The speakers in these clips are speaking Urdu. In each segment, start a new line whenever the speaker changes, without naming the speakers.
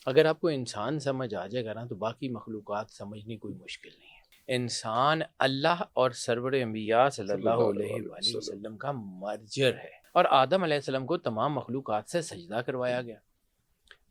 اگر آپ کو انسان سمجھ آ جائے گا نا تو باقی مخلوقات سمجھنی کوئی مشکل نہیں ہے۔ انسان اللہ اور سرور انبیاء صلی اللہ علیہ وآلہ وسلم کا مرجر ہے، اور آدم علیہ السلام کو تمام مخلوقات سے سجدہ کروایا گیا۔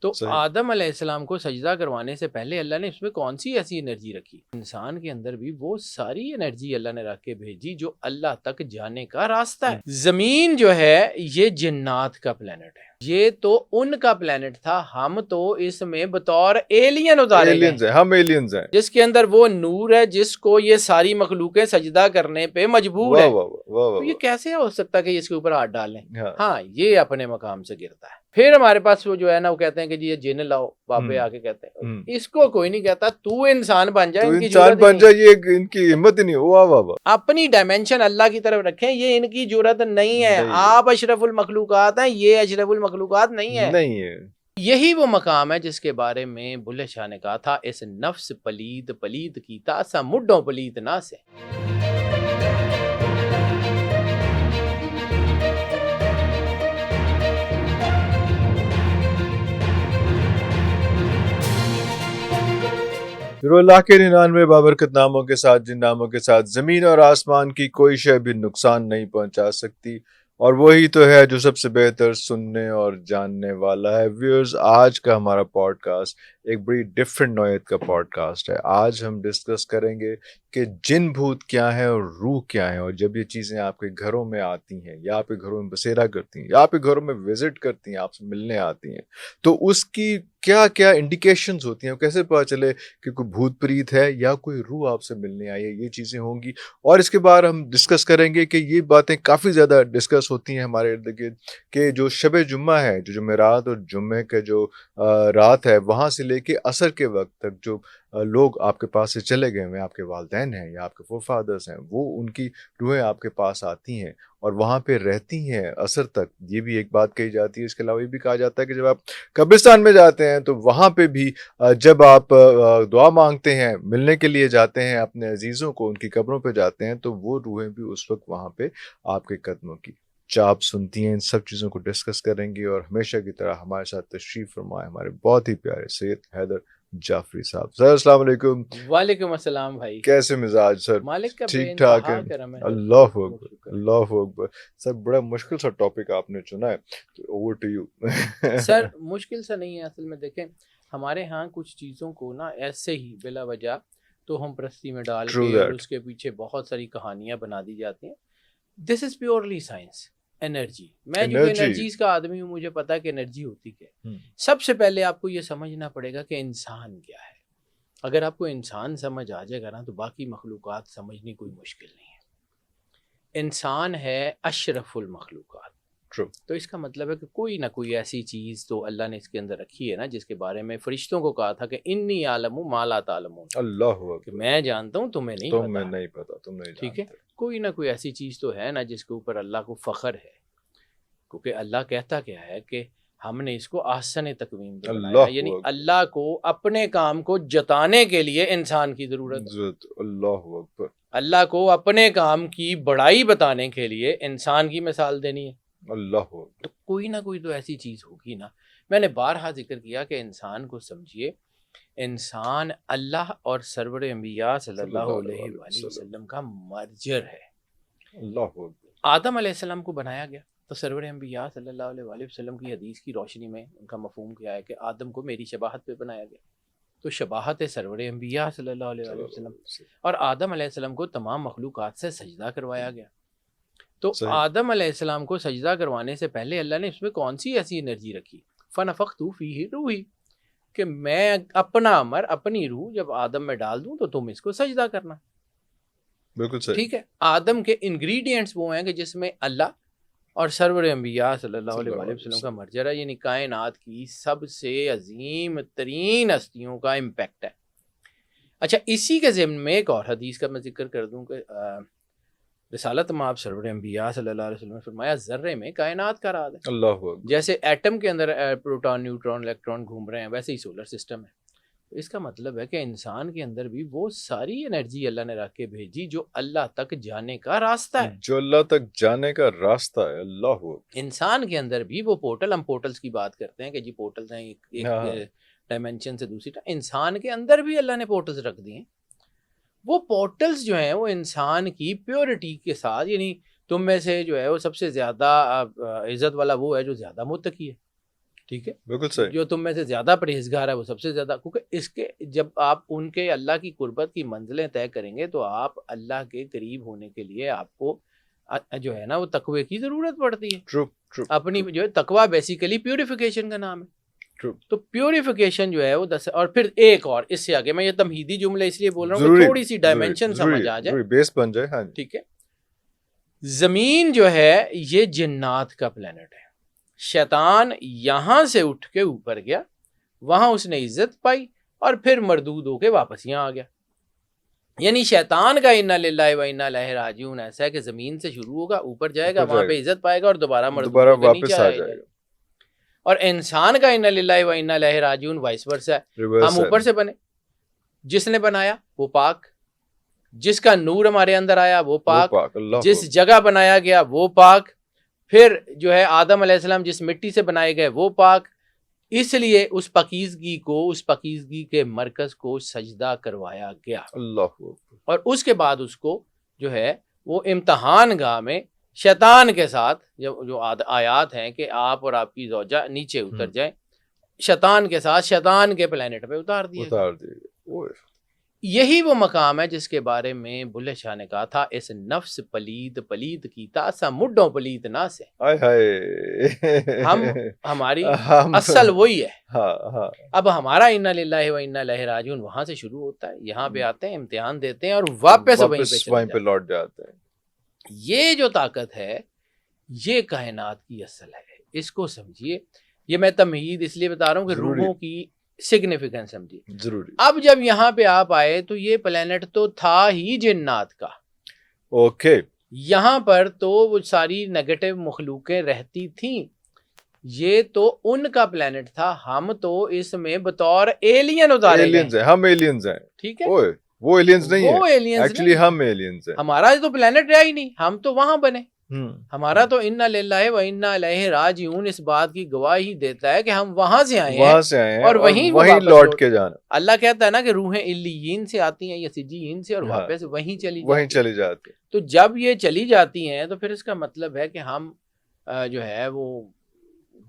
تو
صحیح۔
آدم علیہ السلام کو سجدہ کروانے سے پہلے اللہ نے اس میں کون سی ایسی انرجی رکھی؟ انسان کے اندر بھی وہ ساری انرجی اللہ نے رکھ کے بھیجی جو اللہ تک جانے کا راستہ ہے۔ زمین جو ہے یہ جنات کا پلینٹ ہے، یہ تو ان کا پلینٹ تھا، ہم تو اس میں بطور ایلین اتارے گئے
ایلینز ہیں، ہم ایلینز ہیں۔
جس کے اندر وہ نور ہے جس کو یہ ساری مخلوقیں سجدہ کرنے پہ مجبور
واہ
ہے۔
واہ واہ واہ
تو یہ کیسے ہو سکتا کہ اس کے اوپر ہاتھ ڈالیں؟
ہاں
ہاں یہ اپنے مقام سے گرتا ہے۔ پھر ہمارے پاس وہ جو ہے نا وہ کہتے ہیں کہ جی یہ جن لاؤ، بابے آ کے کہتے ہیں اس کو کوئی نہیں کہتا، تو انسان بن جائے،
تو
ان کی
انسان
ضرورت ہی
بن
نہیں
جائے، یہ ان کی ہمت ہی نہیں۔ واہ واہ واہ،
اپنی ڈائمینشن اللہ کی طرف رکھیں، یہ ان کی ضرورت نہیں ہے۔
نہیں ہے،
آپ اشرف المخلوقات ہیں، یہ اشرف المخلوقات نہیں ہے۔
نہیں ہے۔
یہی وہ مقام ہے جس کے بارے میں بلے شاہ نے کہا تھا، اس نفس پلید پلید کی تاسا مڈوں پلید نہ سے۔
پھر اللہ کے 99 بابرکت ناموں کے ساتھ، جن ناموں کے ساتھ زمین اور آسمان کی کوئی شے بھی نقصان نہیں پہنچا سکتی، اور وہی تو ہے جو سب سے بہتر سننے اور جاننے والا ہے۔ ویورز، آج کا ہمارا پوڈ کاسٹ ایک بڑی ڈفرینٹ نوعیت کا پوڈ کاسٹ ہے۔ آج ہم ڈسکس کریں گے کہ جن بھوت کیا ہے اور روح کیا ہے، اور جب یہ چیزیں آپ کے گھروں میں آتی ہیں یا آپ کے گھروں میں بسیرا کرتی ہیں یا آپ کے گھروں میں وزٹ کرتی ہیں، آپ سے ملنے آتی ہیں، تو اس کی کیا کیا انڈیکیشنز ہوتی ہیں، کیسے پتہ چلے کہ کوئی بھوت پریت ہے یا کوئی روح آپ سے ملنے آئی ہے، یہ چیزیں ہوں گی۔ اور اس کے بعد ہم ڈسکس کریں گے کہ یہ باتیں کافی زیادہ ڈسکس ہوتی ہیں ہمارے ارد گرد کہ جو شب جمعہ ہے، جو جمعرات اور جمعے کے جو رات ہے، وہاں سے لے کے عصر کے وقت تک جو لوگ آپ کے پاس سے چلے گئے ہوئے ہیں، آپ کے والدین ہیں یا آپ کے فور فادرز ہیں، وہ ان کی روحیں آپ کے پاس آتی ہیں اور وہاں پہ رہتی ہیں عصر تک۔ یہ بھی ایک بات کہی جاتی ہے۔ اس کے علاوہ یہ بھی کہا جاتا ہے کہ جب آپ قبرستان میں جاتے ہیں تو وہاں پہ بھی جب آپ دعا مانگتے ہیں، ملنے کے لیے جاتے ہیں اپنے عزیزوں کو، ان کی قبروں پہ جاتے ہیں، تو وہ روحیں بھی اس وقت وہاں پہ آپ کے قدموں کی چاپ سنتی ہیں۔ ان سب چیزوں کو ڈسکس کریں گے، اور ہمیشہ کی طرح ہمارے ساتھ تشریف فرمائے ہمارے بہت ہی پیارے سید حیدر جعفری صاحب۔ سر السلام علیکم۔
وعلیکم السلام بھائی،
کیسے مزاج سر؟
مالک کا بے
ٹھیک ٹھاک ہے؟
انتہا کرم ہے۔
اللہ اکبر، اللہ اکبر۔ سر بڑا مشکل سا ٹاپک آپ نے چنا ہے، اوور ٹو یو۔
سر مشکل سا نہیں ہے، اصل میں دیکھیں ہمارے ہاں کچھ چیزوں کو نا ایسے ہی بلا وجہ تو ہم پرستی میں ڈال کے اور اس کے پیچھے بہت ساری کہانیاں بنا دی جاتی ہیں۔ دس از پیورلی سائنس، انرجی۔ میں جو انرجیز کا آدمی ہوں، مجھے پتا ہے کہ انرجی ہوتی کیا ہے۔ سب سے پہلے آپ کو یہ سمجھنا پڑے گا کہ انسان کیا ہے۔ اگر آپ کو انسان سمجھ آ جائے گا نا تو باقی مخلوقات سمجھنی کوئی مشکل نہیں ہے۔ انسان ہے اشرف المخلوقات۔ تو اس کا مطلب ہے کہ کوئی نہ کوئی ایسی چیز تو اللہ نے اس کے اندر رکھی ہے نا، جس کے بارے میں فرشتوں کو کہا تھا کہ انی عالم ما لا تعلمون،
اللہ
کہ میں جانتا ہوں تمہیں نہیں
تمہیں
پتا،
نہیں پتا، تم نہیں
ٹھیک ہے۔
جانتے۔
کوئی نہ کوئی ایسی چیز تو ہے نا جس کے اوپر اللہ کو فخر ہے، کیونکہ اللہ کہتا کیا ہے کہ ہم نے اس کو احسن تقویم پہ بنایا، یعنی اللہ کو اپنے کام کو جتانے کے لیے انسان کی ضرورت ہے۔
اللہ اکبر۔
اللہ کو اپنے کام کی بڑائی بتانے کے لیے انسان کی مثال دینی ہے۔
اللہ اکبر۔
تو کوئی نہ کوئی تو ایسی چیز ہوگی نا۔ میں نے بارہا ذکر کیا کہ انسان کو سمجھیے، انسان اللہ اور سرور انبیاء صلی اللہ علیہ وآلہ وسلم کا مرجر ہے۔
اللہ اکبر۔
آدم علیہ السلام کو بنایا گیا تو سرور انبیاء صلی اللہ علیہ وآلہ وسلم کی حدیث کی روشنی میں ان کا مفہوم کیا ہے کہ آدم کو میری شباہت پہ بنایا گیا، تو شباہت سرور انبیاء صلی اللہ علیہ وآلہ وسلم، اور آدم علیہ السلام کو تمام مخلوقات سے سجدہ کروایا گیا۔ تو آدم علیہ السلام کو سجدہ کروانے سے پہلے اللہ نے اس میں کون سی ایسی انرجی رکھی؟ فنفخت فیہ روحی، کہ میں اپنا امر، اپنی روح جب آدم میں ڈال دوں تو تم اس کو سجدہ کرنا۔
بالکل صحیح،
ٹھیک ہے۔ آدم کے انگریڈینٹس وہ ہیں کہ جس میں اللہ اور سرور انبیاء صلی اللہ علیہ وآلہ وسلم کا مرجر ہے، یعنی کائنات کی سب سے عظیم ترین ہستیوں کا امپیکٹ ہے۔ اچھا، اسی کے ضمن میں ایک اور حدیث کا میں ذکر کر دوں کہ رسالت مآب سرور انبیاء صلی اللہ علیہ وسلم نے فرمایا ذرے میں کائنات کا راز ہے۔
اللہ اکبر۔
جیسے ایٹم کے اندر پروٹون، نیوٹرون، الیکٹران گھوم رہے ہیں، ویسے ہی سولر سسٹم ہے۔ تو اس کا مطلب ہے کہ انسان کے اندر بھی وہ ساری انرجی اللہ نے رکھ کے بھیجی جو اللہ تک جانے کا راستہ ہے۔
جو اللہ تک جانے کا راستہ ہے۔ اللہ اکبر۔
انسان کے اندر بھی وہ پورٹل، ہم پورٹلز کی بات کرتے ہیں کہ جی پورٹلز ہیں، ایک ڈائمینشن سے دوسری انسان کے اندر بھی اللہ نے پورٹلز رکھ دیے ہیں. وہ پورٹلز جو ہیں وہ انسان کی پیورٹی کے ساتھ, یعنی تم میں سے جو ہے وہ سب سے زیادہ عزت والا وہ ہے جو زیادہ متقی ہے, ٹھیک ہے,
بالکل صحیح.
جو تم میں سے زیادہ پرہیزگار ہے وہ سب سے زیادہ, کیونکہ اس کے جب آپ ان کے اللہ کی قربت کی منزلیں طے کریں گے تو آپ اللہ کے قریب ہونے کے لیے آپ کو جو ہے نا وہ تقوی کی ضرورت پڑتی ہے.
True true.
اپنی جو ہے تقوی بیسیکلی پیوریفیکیشن کا نام ہے. تو پیوریفیکیشن جو ہے وہ 10. اور پھر ایک اور اس سے آگے میں یہ تمہیدی جملے اس لیے بول رہا ہوں کہ تھوڑی سی ڈائمینشن سمجھ آ جائے,
بیس بن جائے. ہاں
ٹھیک ہے. زمین جو ہے یہ جنات کا پلانٹ ہے. شیطان یہاں سے اٹھ کے اوپر گیا, وہاں اس نے عزت پائی اور پھر مردود ہو کے واپس یہاں آ گیا. یعنی شیطان کا انا للہ و انا الیہ راجعون ایسا ہے کہ زمین سے شروع ہوگا, اوپر جائے گا, وہاں پہ عزت پائے گا اور دوبارہ مردود ہو کے نیچے آ جائے گا. اور انسان کا انا للہ و انا الیہ راجعون وائس ورسا ہے, ہم اوپر سے بنے, جس نے بنایا وہ پاک, جس کا نور ہمارے اندر آیا وہ پاک, جس جگہ بنایا گیا وہ پاک, پھر جو ہے آدم علیہ السلام جس مٹی سے بنائے گئے وہ پاک. اس لیے اس پاکیزگی کو, اس پاکیزگی کے مرکز کو سجدہ کروایا گیا.
اللہ.
اور اس کے بعد اس کو جو ہے وہ امتحان گاہ میں شیطان کے ساتھ جو آیات ہیں کہ آپ اور آپ کی زوجہ نیچے اتر جائیں, شیطان کے ساتھ شیطان کے پلانٹ پہ اتار دیے. یہی وہ مقام ہے جس کے بارے میں بلے شاہ نے کہا تھا, اس نفس پلید پلید کی تاسا مڈوں پلید نہ سے. ہماری اصل وہی ہے. اب ہمارا انا للہ و انا الیہ راجعون وہاں سے شروع ہوتا ہے, یہاں پہ آتے ہیں, امتحان دیتے ہیں اور واپس وہیں پہ
لوٹ جاتے ہیں.
یہ جو طاقت ہے یہ کائنات کی اصل ہے, اس کو سمجھیے. یہ میں تمہید اس لیے بتا رہا ہوں کہ روحوں کی سگنیفیکنس سمجھیے
ضروری.
اب جب یہاں پہ آپ آئے تو یہ پلانٹ تو تھا ہی جنات کا.
اوکے.
یہاں پر تو وہ ساری نیگیٹو مخلوقیں رہتی تھیں, یہ تو ان کا پلانٹ تھا. ہم تو اس میں بطور ایلین اتارے گئے.
ہم ایلینز ہیں,
ٹھیک ہے,
وہ ایلینز نہیں ہیں,
وہ ایلینز
ایکچولی ہم ایلینز ہیں.
ہمارا تو پلانٹ رہا ہی نہیں, ہم تو وہاں بنے. ہمارا تو انا للہ و انا الیہ راجعون اس بات کی گواہی دیتا ہے کہ ہم وہاں سے آئے ہیں اور وہیں
لوٹ کے جانا.
اللہ کہتا ہے نا کہ روحیں علیین سے آتی ہیں یا سجین سے اور واپس وہیں چلی
جاتی.
تو جب یہ چلی جاتی ہیں تو پھر اس کا مطلب ہے کہ ہم جو ہے وہ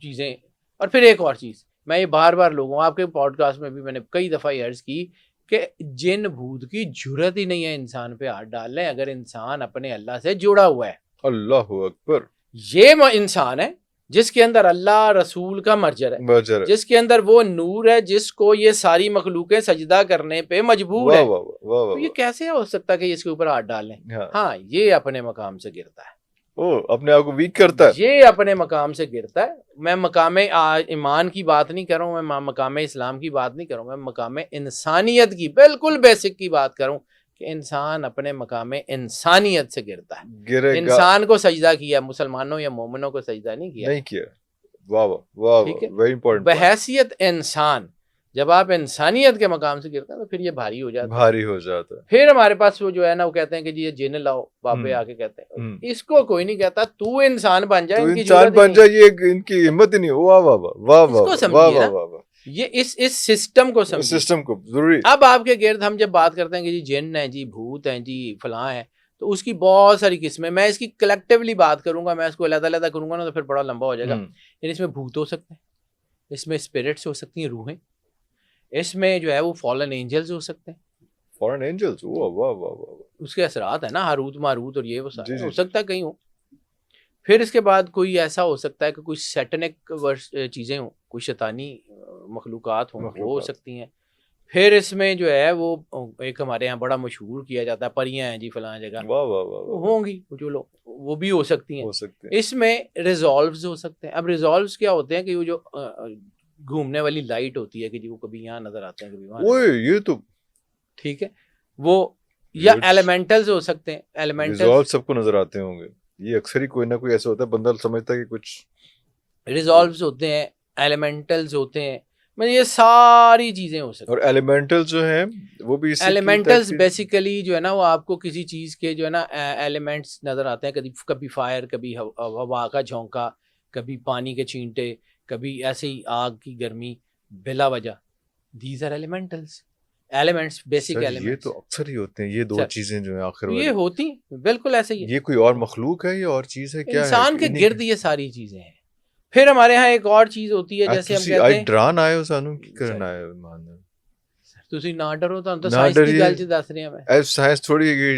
چیزیں. اور پھر ایک اور چیز میں یہ بار بار لوگوں, آپ کے پوڈ کاسٹ میں بھی میں نے کئی دفعہ یہ عرض کی کہ جن بھوت کی جرت ہی نہیں ہے انسان پہ ہاتھ ڈال لیں اگر انسان اپنے اللہ سے جڑا ہوا ہے.
اللہ اکبر.
یہ انسان ہے جس کے اندر اللہ رسول کا مرجر ہے, جس کے اندر وہ نور ہے جس کو یہ ساری مخلوقیں سجدہ کرنے پہ مجبور ہے. تو یہ کیسے ہو سکتا ہے کہ اس کے اوپر ہاتھ ڈال لیں؟ ہاں, یہ اپنے مقام سے گرتا ہے,
اپنے آپ کو ویک کرتا ہے,
یہ اپنے مقام سے گرتا ہے. میں مقام ایمان کی بات نہیں کر رہا ہوں, میں مقام اسلام کی بات نہیں کر رہا ہوں, میں مقام انسانیت کی بالکل بیسک کی بات کر رہا ہوں کہ انسان اپنے مقام انسانیت سے گرتا ہے. انسان کو سجدہ کیا, مسلمانوں یا مومنوں کو سجدہ نہیں کیا.
واہ واہ, ویری امپورٹنٹ.
بحیثیت انسان جب آپ انسانیت کے مقام سے گرتے ہیں تو پھر یہ بھاری ہو جاتا ہے. پھر ہمارے پاس وہ جو ہے نا وہ کہتے ہیں کہ جی یہ جن لاؤ, بابے آ کے کہتے ہیں, اس کو کوئی نہیں کہتا, تو انسان بن جائے,
یہ ان کی ہمت ہی نہیں. واہ واہ واہ واہ واہ واہ.
یہ اس سسٹم کو سمجھیں,
سسٹم کو ضروری.
اب آپ کے گرد ہم جب بات کرتے ہیں کہ جی جن ہیں, جی بھوت ہیں, جی فلاں ہیں, تو اس کی بہت ساری قسمیں. میں اس کی کلیکٹیولی بات کروں گا, میں اس کو علیحدہ کروں گا نا تو پھر بڑا لمبا ہو جائے گا. یعنی اس میں بھوت ہو سکتے ہیں, اس میں اسپرٹس ہو سکتی ہیں, روحیں, اس میں جو ہے وہ فالن اینجلز ہو سکتے ہیں.
فالن اینجلز, واہ واہ واہ,
اس کے اثرات ہیں نا, ہاروت ماروت اور یہ وہ ہو سکتا ہے کہیں ہو. پھر اس کے بعد کوئی ایسا ہو سکتا ہے کہ کوئی سیٹنک چیزیں ہوں, کوئی شیطانی مخلوقات ہوں, وہ ہو سکتی ہیں. پھر اس میں جو ہے وہ ایک ہمارے یہاں بڑا مشہور کیا جاتا ہے, پریاں ہیں جی فلاں جگہ, ہوں گی جو لوگ, وہ بھی ہو سکتی ہیں. اس میں ریزالوز ہو سکتے ہیں. اب ریزالوز کیا ہوتے ہیں کہ وہ جو گھومنے والی لائٹ ہوتی ہے کہ جی وہ کبھی یہاں نظر آتے ہیں کبھی وہاں, یہ تو ٹھیک ہے, وہ یا ایلیمنٹلز ہو سکتے ہیں. ایلیمنٹلز
سب کو نظر آتے ہوں گے, یہ اکثر ہی کوئی نہ کوئی ایسا ہوتا ہے بندہ سمجھتا ہے کہ کچھ
ریزالوز ہوتے ہیں, ایلیمنٹلز ہوتے ہیں, میں یہ ساری چیزیں ہو سکتی ہیں.
اور ایلیمنٹل جو ہیں وہ بھی
ایلیمنٹلز بیسیکلی جو ہے نا وہ آپ کو کسی چیز کے جو ہے نا ایلیمنٹس نظر آتے ہیں, کبھی فائر, کبھی ہوا کا جھونکا, کبھی پانی کے چھینٹے, کبھی ایسے ہی آگ کی گرمی بلا وجہ. دیز آر ایلیمنٹس بیسک
یہ
ایلیمنٹس.
تو اکثر ہی ہوتے ہیں یہ دو چیزیں جو ہیں آخر
یہ ہوتی بالکل ایسے ہی.
یہ کوئی اور مخلوق ہے یا اور چیز ہے کیا ہے؟
انسان کے گرد یہ ساری چیزیں ہیں. پھر ہمارے ہاں ایک اور چیز ہوتی ہے جیسے ہم کہتے ہیں
ڈران آئے ہو سانو کی کرنا ہے مان
ਤੁਸੀਂ ਨਾ ਡਰੋ, ਤੁਹਾਨੂੰ ਤਾਂ ਸਾਇੰਸ ਦੀ ਗੱਲ 'ਚ ਦੱਸ ਰਿਹਾ ਮੈਂ.
ਸਾਇੰਸ ਥੋੜੀ ਹੈ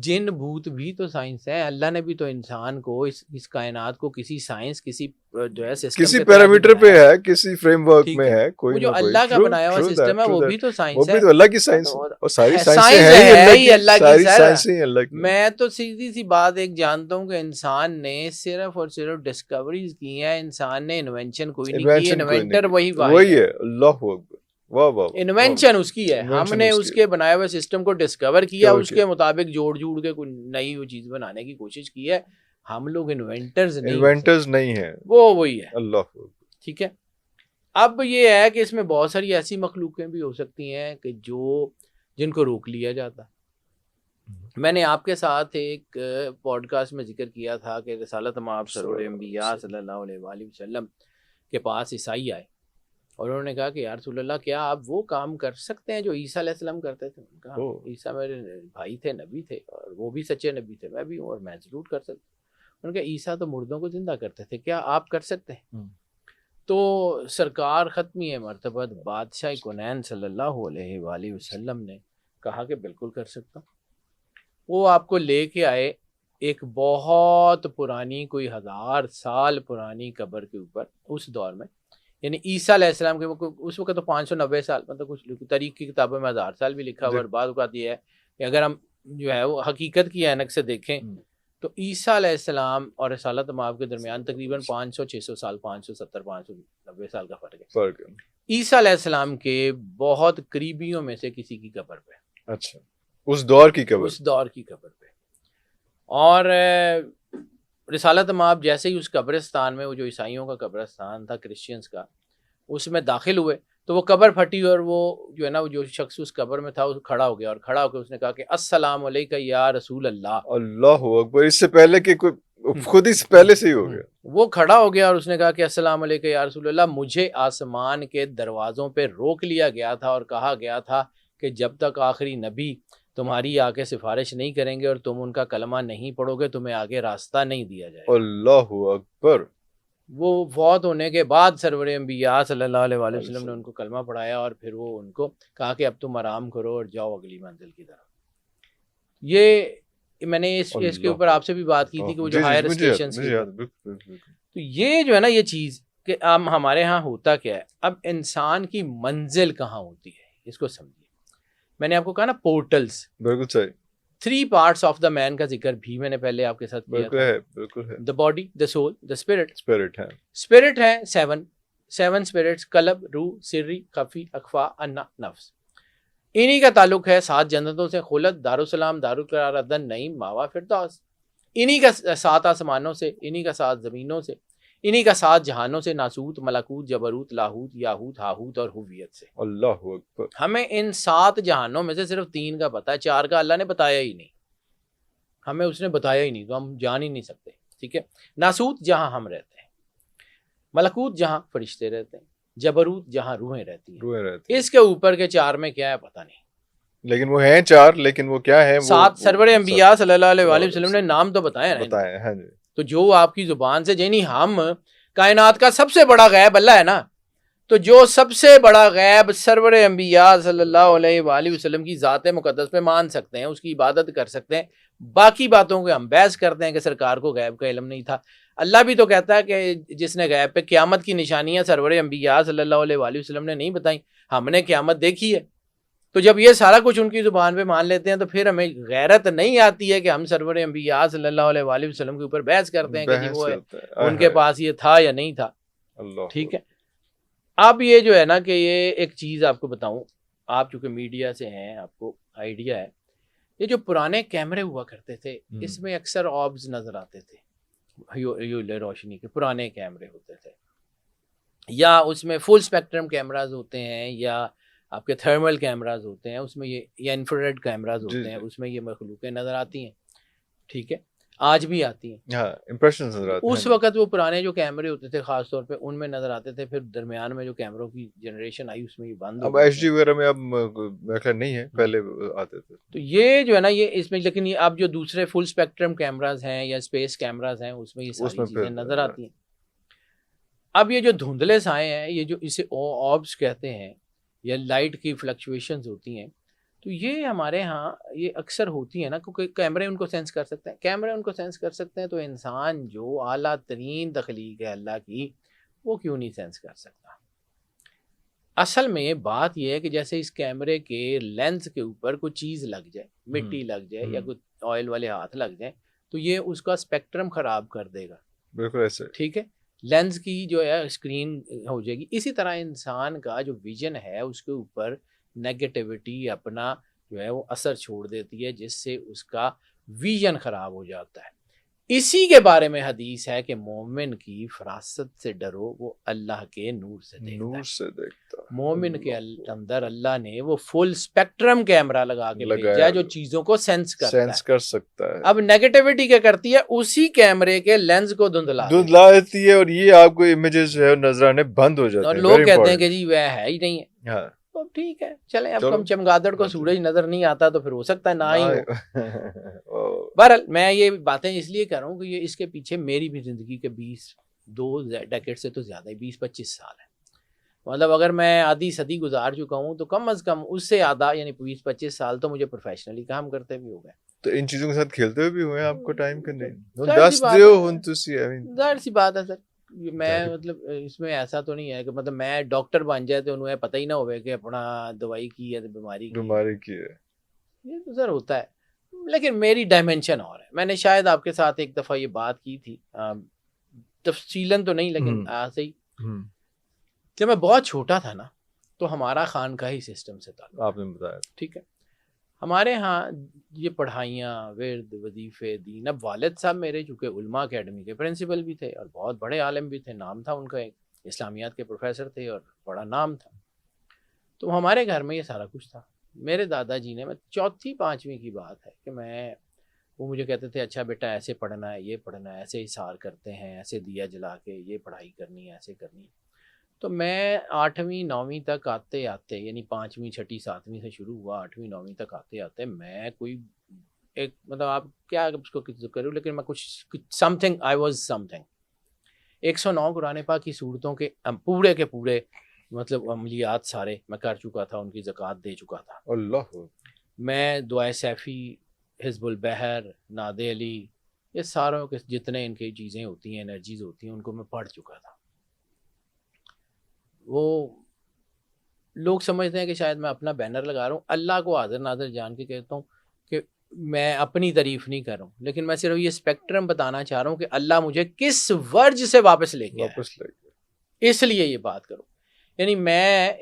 جن بھوت بھی تو سائنس ہے. اللہ نے بھی تو انسان کو اس کائنات کو کسی سائنس کسی جو ہے سسٹم
کسی پیرامیٹر پہ ہے کسی فریم ورک میں ہے.
کوئی جو اللہ کا بنایا ہوا سسٹم ہے وہ بھی تو سائنس ہے.
وہ بھی تو اللہ کی سائنس اور ساری
سائنس ہے ہی اللہ کی.
سائنس اللہ کی.
میں تو سیدھی سی بات ایک جانتا ہوں کہ انسان نے صرف اور صرف ڈسکوریز کی ہیں. انسان نے انوینشن کوئی نہیں کی. انوینٹر وہی
ہے. اللہ اکبر.
انوینشن اس کی ہے. ہم نے اس کے بنائے ہوئے سسٹم کو ڈسکور کیا, اس کے مطابق جوڑ کے کوئی نئی وہ چیز بنانے کی کوشش کی ہے. ہم لوگ انوینٹرز نہیں ہیں. وہ وہی ہے.
اللہ.
ٹھیک ہے. اب یہ ہے کہ اس میں بہت ساری ایسی مخلوقیں بھی ہو سکتی ہیں کہ جن کو روک لیا جاتا. میں نے آپ کے ساتھ ایک پوڈ کاسٹ میں ذکر کیا تھا کہ رسالت مآب سرور انبیاء صلی اللہ علیہ وآلہ وسلم کے پاس عیسائی آئے اور انہوں نے کہا کہ یا رسول اللہ کیا آپ وہ کام کر سکتے ہیں جو عیسیٰ علیہ السلام کرتے تھے. کہا عیسیٰ میرے بھائی تھے, نبی تھے, اور وہ بھی سچے نبی تھے, میں بھی ہوں اور میں ضرور کر سکتا ہوں. انہوں نے کہا عیسیٰ تو مردوں کو زندہ کرتے تھے, کیا آپ کر سکتے ہیں؟ تو سرکار ختمی مرتبت بادشاہ کونین صلی اللہ علیہ وآلہ وسلم نے کہا کہ بالکل کر سکتا ہوں. وہ آپ کو لے کے آئے ایک بہت پرانی, کوئی 1000 سال پرانی قبر کے اوپر اس دور میں, یعنی عیسیٰ علیہ السلام کے اس وقت تو 590 سال, مطلب کچھ تاریخ کی کتابوں میں 1000 سال بھی لکھا ہوا. اور بعض اوقات یہ ہے کہ اگر ہم جو ہے وہ حقیقت کی اینک سے دیکھیں تو عیسیٰ علیہ السلام اور رسالت مآب کے درمیان تقریباً 500-600 سال, 570 590 سال کا فرق ہے. عیسیٰ علیہ السلام کے بہت قریبیوں میں سے کسی کی قبر پہ.
اچھا, اس دور کی قبر پہ.
اور رسالت مآب جیسے ہی اس قبرستان میں, وہ جو عیسائیوں کا قبرستان تھا کرسچنز کا, اس میں داخل ہوئے تو وہ قبر پھٹی اور وہ جو ہے نا وہ جو شخص اس قبر میں تھا وہ کھڑا ہو گیا, اور کھڑا ہو کے اس نے کہا کہ السلام علیکہ یا رسول اللہ.
اللہ اکبر. اس سے پہلے کہ کوئی خود ہی پہلے سے ہی ہو گیا.
وہ کھڑا ہو گیا اور اس نے کہا کہ السلام علیکہ یا رسول اللہ, مجھے آسمان کے دروازوں پہ روک لیا گیا تھا اور کہا گیا تھا کہ جب تک آخری نبی تمہاری آگے سفارش نہیں کریں گے اور تم ان کا کلمہ نہیں پڑھو گے تمہیں آگے راستہ نہیں دیا جائے گا.
اللہ اکبر.
وہ فوت ہونے کے بعد سرور انبیاء صلی اللہ علیہ وآلہ وسلم نے ان کو کلمہ پڑھایا اور پھر وہ ان کو کہا کہ اب تم آرام کرو اور جاؤ اگلی منزل کی طرف. یہ میں نے اس کے اوپر آپ سے بھی بات کی تھی کہ وہ جو ہائر اسٹیشنز کی, تو یہ جو ہے نا یہ چیز کہ ہمارے ہاں ہوتا کیا ہے, اب انسان کی منزل کہاں ہوتی ہے اس کو سمجھیے. میں نے آپ کو کہا نا پورٹلز,
بالکل صحیح.
3 parts آف دا مین کا ذکر بھی میں نے پہلے آپ کے ساتھ کیا تھا.
بالکل ہے.
The body, the civil, the spirit.
Spirit
ہے 7 اسپرٹس, قلب, روح, سری, خفی, اخفا, انا, نفس. انہی کا تعلق ہے 7 جنتوں سے, خلد, دارالسلام, دارالقرار, عدن, نعیم, ماوا, فردوس. انہی کا 7 آسمانوں سے, انہی کا 7 زمینوں سے, انہی کا 7 جہانوں سے, ناسوت, ملکوت, جبروت, لاہوت, یاہوت, ہاہوت اور ہویت سے.
اللہ اکبر.
ہمیں ان 7 جہانوں میں سے صرف 3 کا پتہ ہے, 4 کا اللہ نے بتایا ہی نہیں, ہمیں اس نے بتایا ہی نہیں, تو ہم جان ہی نہیں سکتے. ٹھیک ہے. ناسوت جہاں ہم رہتے ہیں, ملکوت جہاں فرشتے رہتے ہیں, جبروت جہاں روحیں رہتی ہیں. اس کے اوپر کے 4 میں کیا ہے پتہ نہیں,
لیکن وہ ہیں 4, لیکن وہ کیا ہے
7 سرور انبیاء صلی اللہ علیہ وآلہ وسلم نے نام تو بتایا نا. تو جو آپ کی زبان سے, یعنی ہم کائنات کا سب سے بڑا غیب اللہ ہے نا, تو جو سب سے بڑا غیب سرور انبیاء صلی اللہ علیہ وآلہ وسلم کی ذات مقدس پہ مان سکتے ہیں, اس کی عبادت کر سکتے ہیں. باقی باتوں کو ہم بحث کرتے ہیں کہ سرکار کو غیب کا علم نہیں تھا. اللہ بھی تو کہتا ہے کہ جس نے غیب پہ قیامت کی نشانیاں سرور انبیاء صلی اللہ علیہ وآلہ وسلم نے نہیں بتائیں, ہم نے قیامت دیکھی ہے. تو جب یہ سارا کچھ ان کی زبان پہ مان لیتے ہیں تو پھر ہمیں غیرت نہیں آتی ہے کہ ہم سرور انبیاء صلی اللہ علیہ وآلہ وسلم کے اوپر بحث کرتے ہیں کہ جی وہ ان کے پاس یہ تھا یا نہیں تھا. ٹھیک ہے. اب یہ جو ہے نا کہ یہ ایک چیز آپ کو بتاؤں, آپ چونکہ میڈیا سے ہیں, آپ کو آئیڈیا ہے, یہ جو پرانے کیمرے ہوا کرتے تھے اس میں اکثر آبز نظر آتے تھے, روشنی کے پرانے کیمرے ہوتے تھے, یا اس میں فل اسپیکٹرم کیمراز ہوتے ہیں, یا آپ کے تھرمل کیمراز ہوتے ہیں, اس میں یہ یا انفراریڈ کیمراز ہوتے ہیں, اس میں یہ مخلوقیں نظر آتی ہیں. ٹھیک ہے. آج بھی آتی ہیں.
ہاں امپریشنز نظر آتے ہیں.
اس وقت وہ پرانے جو کیمرے ہوتے تھے خاص طور پہ ان میں نظر آتے تھے. پھر درمیان میں جو کیمروں کی جنریشن آئی اس میں یہ بند ہو
اب
گئے
ایچ ڈی وغیرہ میں اب میرا خیال نہیں ہے, پہلے آتے تھے.
تو یہ جو ہے نا یہ اس میں, لیکن یہ اب جو دوسرے فل اسپیکٹرم کیمراز ہیں یا اسپیس کیمراز ہیں اس میں یہ ساری چیزیں نظر آتی ہیں. اب یہ جو دھندلے سائے ہیں, یہ جو اسے آبس کہتے ہیں یا لائٹ کی فلکچویشنز ہوتی ہیں, تو یہ ہمارے ہاں یہ اکثر ہوتی ہیں نا, کیونکہ کیمرے ان کو سینس کر سکتے ہیں. کیمرے ان کو سینس کر سکتے ہیں تو انسان جو اعلیٰ ترین تخلیق ہے اللہ کی, وہ کیوں نہیں سینس کر سکتا؟ اصل میں بات یہ ہے کہ جیسے اس کیمرے کے لینس کے اوپر کوئی چیز لگ جائے, مٹی لگ جائے یا کوئی آئل والے ہاتھ لگ جائیں, تو یہ اس کا اسپیکٹرم خراب کر دے گا.
بالکل ایسے,
ٹھیک ہے, لینس کی جو ہے اسکرین ہو جائے گی. اسی طرح انسان کا جو ویژن ہے اس کے اوپر نیگیٹیوٹی اپنا جو ہے وہ اثر چھوڑ دیتی ہے, جس سے اس کا ویژن خراب ہو جاتا ہے. اسی کے بارے میں حدیث ہے کہ مومن کی فراست سے ڈرو, وہ اللہ کے نور سے دیکھتا ہے. مومن کے اندر اللہ نے وہ فل اسپیکٹرم کیمرہ لگا کے بھیجا ہے جو چیزوں کو سینس
کر سکتا ہے.
اب نیگیٹیوٹی کیا کرتی ہے, اسی کیمرے کے لینس کو دھندلا
دیتی ہے, اور یہ آپ کو امیجز جو ہے نظر آنے بند ہو جاتے ہیں.
اور لوگ کہتے ہیں کہ جی وہ ہے ہی نہیں ہے.
ہاں
تو ٹھیک ہے, چلیں اب کم چمگادڑ کو سورج نظر نہیں آتا تو پھر ہو سکتا ہے نہ ہی ہو. بہرحال میں یہ باتیں اس لیے کر رہا ہوں کہ یہ اس کے پیچھے میری بھی زندگی کے 2 ڈیکیڈ سے تو زیادہ 20-25 سال ہیں. مطلب اگر میں آدھی صدی گزار چکا ہوں تو کم از کم اس سے آدھا یعنی 20-25 سال تو مجھے پروفیشنلی کام کرتے بھی ہو گئے.
تو ان چیزوں کے ساتھ کھیلتے ہوئے بھی ہوئے ہیں آپ کو ٹائم کے نہیں؟
ظاہر سی بات ہے سر, میں مطلب اس میں ایسا تو نہیں ہے کہ مطلب میں ڈاکٹر بن جائے تو انہیں پتہ ہی نہ ہوئے کہ اپنا دوائی کی ہے بیماری کی ہے. یہ تو سر ہوتا ہے, لیکن میری ڈائمینشن اور ہے. میں نے شاید آپ کے ساتھ ایک دفعہ یہ بات کی تھی, تفصیلاً تو نہیں لیکن ایسے ہی, جب میں بہت چھوٹا تھا نا تو ہمارا خانقاہی سسٹم سے تھا,
آپ نے بتایا.
ٹھیک ہے, ہمارے ہاں یہ پڑھائیاں ورد وظیفے دین. اب والد صاحب میرے چونکہ علماء اکیڈمی کے پرنسپل بھی تھے اور بہت بڑے عالم بھی تھے, نام تھا ان کا, ایک اسلامیات کے پروفیسر تھے اور بڑا نام تھا. تو ہمارے گھر میں یہ سارا کچھ تھا. میرے دادا جی نے, میں 4th-5ویں کی بات ہے کہ وہ مجھے کہتے تھے اچھا بیٹا ایسے پڑھنا ہے, یہ پڑھنا ہے, ایسے اشعار کرتے ہیں, ایسے دیا جلا کے یہ پڑھائی کرنی ہے, ایسے کرنی ہے. تو میں 8ویں-9ویں تک آتے یعنی 5ویں 6ٹھی 7ویں سے شروع ہوا, 8ویں-9ویں تک آتے میں کوئی ایک مطلب آپ کیا اس کو کروں, لیکن میں کچھ some thing, I was some thing. 109 قرآن پاک کی صورتوں کے پورے کے پورے مطلب عملیات سارے میں کر چکا تھا, ان کی زکوٰۃ دے چکا تھا.
اللہ,
میں دعائے سیفی, حزب البحر, ناد علی, یہ ساروں کے جتنے ان کی چیزیں ہوتی ہیں, انرجیز ہوتی ہیں, ان کو میں پڑھ چکا تھا. وہ لوگ سمجھتے ہیں کہ شاید میں اپنا بینر لگا رہا ہوں. اللہ کو حاضر ناظر جان کے کہتا ہوں کہ میں اپنی تعریف نہیں کر رہا ہوں, لیکن میں صرف یہ اسپیکٹرم بتانا چاہ رہا ہوں کہ اللہ مجھے کس ورج سے واپس لے کے اس لیے یہ بات کروں. یعنی میں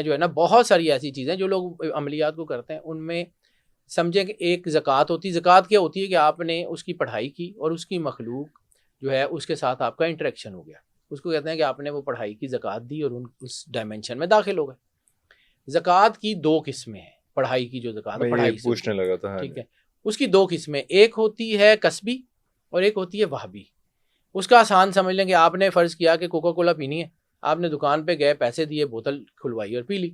جو ہے نا بہت ساری ایسی چیزیں جو لوگ عملیات کو کرتے ہیں, ان میں سمجھیں کہ ایک زکوٰۃ ہوتی ہے. زکوٰۃ کیا ہوتی ہے کہ آپ نے اس کی پڑھائی کی اور اس کی مخلوق جو ہے اس کے ساتھ آپ کا انٹریکشن ہو گیا. اس کو کہتے ہیں کہ آپ نے وہ پڑھائی کی زکوٰۃ دی اور اس ڈائمینشن میں داخل ہو گئے. زکوٰۃ کی 2 قسمیں ہیں. پڑھائی کی جو زکوٰۃ پڑھائی
پوچھنے لگا تھا,
ٹھیک ہے, اس کی 2 قسمیں, ایک ہوتی ہے کسبی اور ایک ہوتی ہے وہبی. اس کا آسان سمجھ لیں کہ آپ نے فرض کیا کہ کوکا کولا پینی ہے, آپ نے دکان پہ گئے, پیسے دیے, بوتل کھلوائی اور پی لی.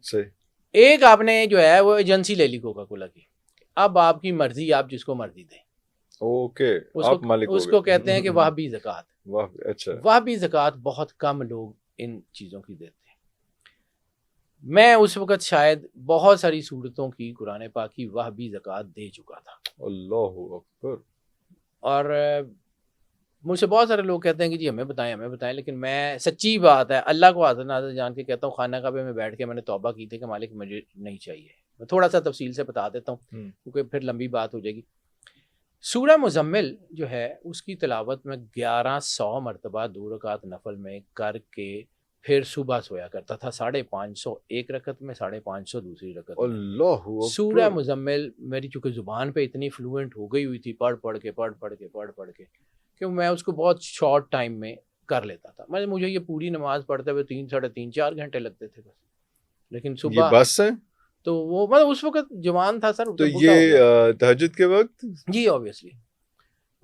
صحیح.
ایک آپ نے جو ہے وہ ایجنسی لے لی کوکا کولا کی, اب آپ کی مرضی, آپ جس کو مرضی دیں.
اوکے, آپ مالک ہو گئے.
اس کو کہتے ہیں کہ وہبی زکوٰۃ.
اچھا,
وہبی زکوٰۃ بہت کم لوگ ان چیزوں کی دیتے ہیں. میں اس وقت شاید بہت ساری صورتوں کی قرآن پاک کی وہبی زکوٰۃ دے چکا تھا.
اللہ اکبر.
اور مجھ سے بہت سارے لوگ کہتے ہیں کہ جی ہمیں بتائیں, لیکن میں سچی بات ہے اللہ کو حاضر ناظر جان کے کہتا ہوں, خانہ کعبے میں بیٹھ کے میں نے توبہ کی تھی کہ مالک مجھے نہیں چاہیے. میں تھوڑا سا تفصیل سے بتا دیتا ہوں کیونکہ پھر لمبی بات ہو جائے گی. سورہ مزمل جو ہے اس کی تلاوت میں 1100 مرتبہ 2 رکعت نفل میں کر کے پھر صبح سویا کرتا تھا. 550 ایک رکعت میں, 550 دوسری رکعت میں.
اللہ اکبر.
سورہ مزمل میری چونکہ زبان پہ اتنی فلوئنٹ ہو گئی ہوئی تھی پڑھ کے کہ میں اس کو بہت شارٹ ٹائم میں کر لیتا تھا. مجھے یہ پوری نماز پڑھتے ہوئے 3-3.5-4 گھنٹے لگتے تھے بس. لیکن صبح
بس ہے
تو وہ مطلب اس وقت جوان تھا سر.
تو یہ تہجد کے وقت,
جی آبویسلی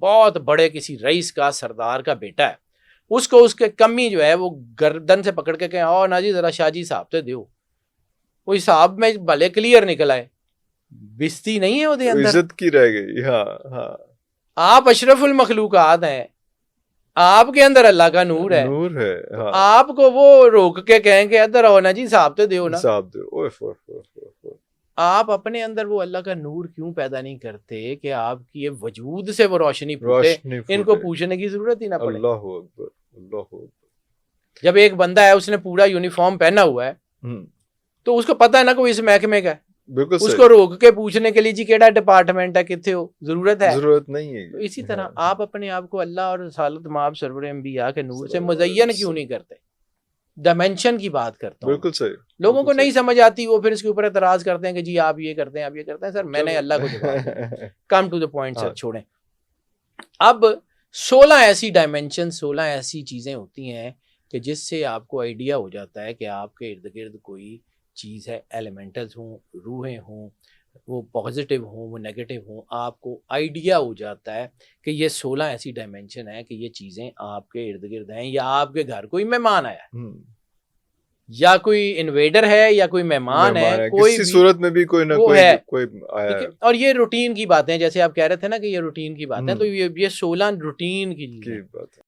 بہت بڑے کسی رئیس کا سردار کا بیٹا ہے, اس کو اس کے کمی جو ہے وہ گردن سے پکڑ کے کہیں او نا جی ذرا شاہ جی صاحب سے دیو, وہ حساب میں بھلے کلیئر نکل آئے, بستی نہیں ہے وہ دے اندر,
عزت کی رہ گئی. ہاں ہاں,
آپ اشرف المخلوقات ہیں, آپ کے اندر اللہ کا نور ہے,
نور ہے. ہاں,
آپ کو وہ روک کے کہیں کہ ادھر آؤ نا جی صاحب سے دیو نا.
صاحب دے, اوہ اوہ اوہ اوہ.
آپ اپنے اندر وہ اللہ کا نور کیوں پیدا نہیں کرتے کہ آپ کی یہ وجود سے وہ روشنی پھوٹے, ان کو پوچھنے کی ضرورت ہی نہ پڑے.
اللہ اکبر, اللہ اکبر.
جب ایک بندہ ہے اس نے پورا یونیفارم پہنا ہوا ہے تو اس کو پتا ہے نا کوئی اس محکمے کا ہے,
بالکل
اس کو روک کے پوچھنے کے لیے جی کیڑا ڈپارٹمنٹ ہے کتنے ہو, ضرورت ہے؟
ضرورت نہیں ہے.
تو اسی طرح آپ اپنے آپ کو اللہ اور رسالت مآب سرور انبیاء کے نور سے مزین کیوں نہیں کرتے؟ ڈائمینشن کی بات کرتا ہوں.
بالکل صحیح.
لوگوں کو نہیں سمجھ آتی, وہ پھر اس کے اوپر اعتراض کرتے ہیں کہ جی آپ یہ کرتے ہیں, آپ یہ کرتے ہیں. سر میں نے اللہ کو جواب دیا, کم ٹو دا پوائنٹ سر, چھوڑیں. اب 16 ایسی ڈائمینشن, 16 ایسی چیزیں ہوتی ہیں کہ جس سے آپ کو آئیڈیا ہو جاتا ہے کہ آپ کے ارد گرد کوئی چیز ہے, ایلیمنٹلز ہوں, روحیں ہوں, وہ پازیٹیو ہوں, وہ نیگیٹو ہوں. آپ کو آئیڈیا ہو جاتا ہے کہ یہ 16 ایسی ڈائمینشن ہیں کہ یہ چیزیں آپ کے ارد گرد ہیں, یا آپ کے گھر کوئی مہمان آیا ہے, یا کوئی انویڈر ہے, یا کوئی مہمان ہے, کوئی
کسی صورت میں بھی کوئی نہ کوئی آیا ہے.
اور یہ روٹین کی باتیں, جیسے آپ کہہ رہے تھے نا کہ یہ روٹین کی باتیں, تو یہ 16 روٹین کی
بات ہے.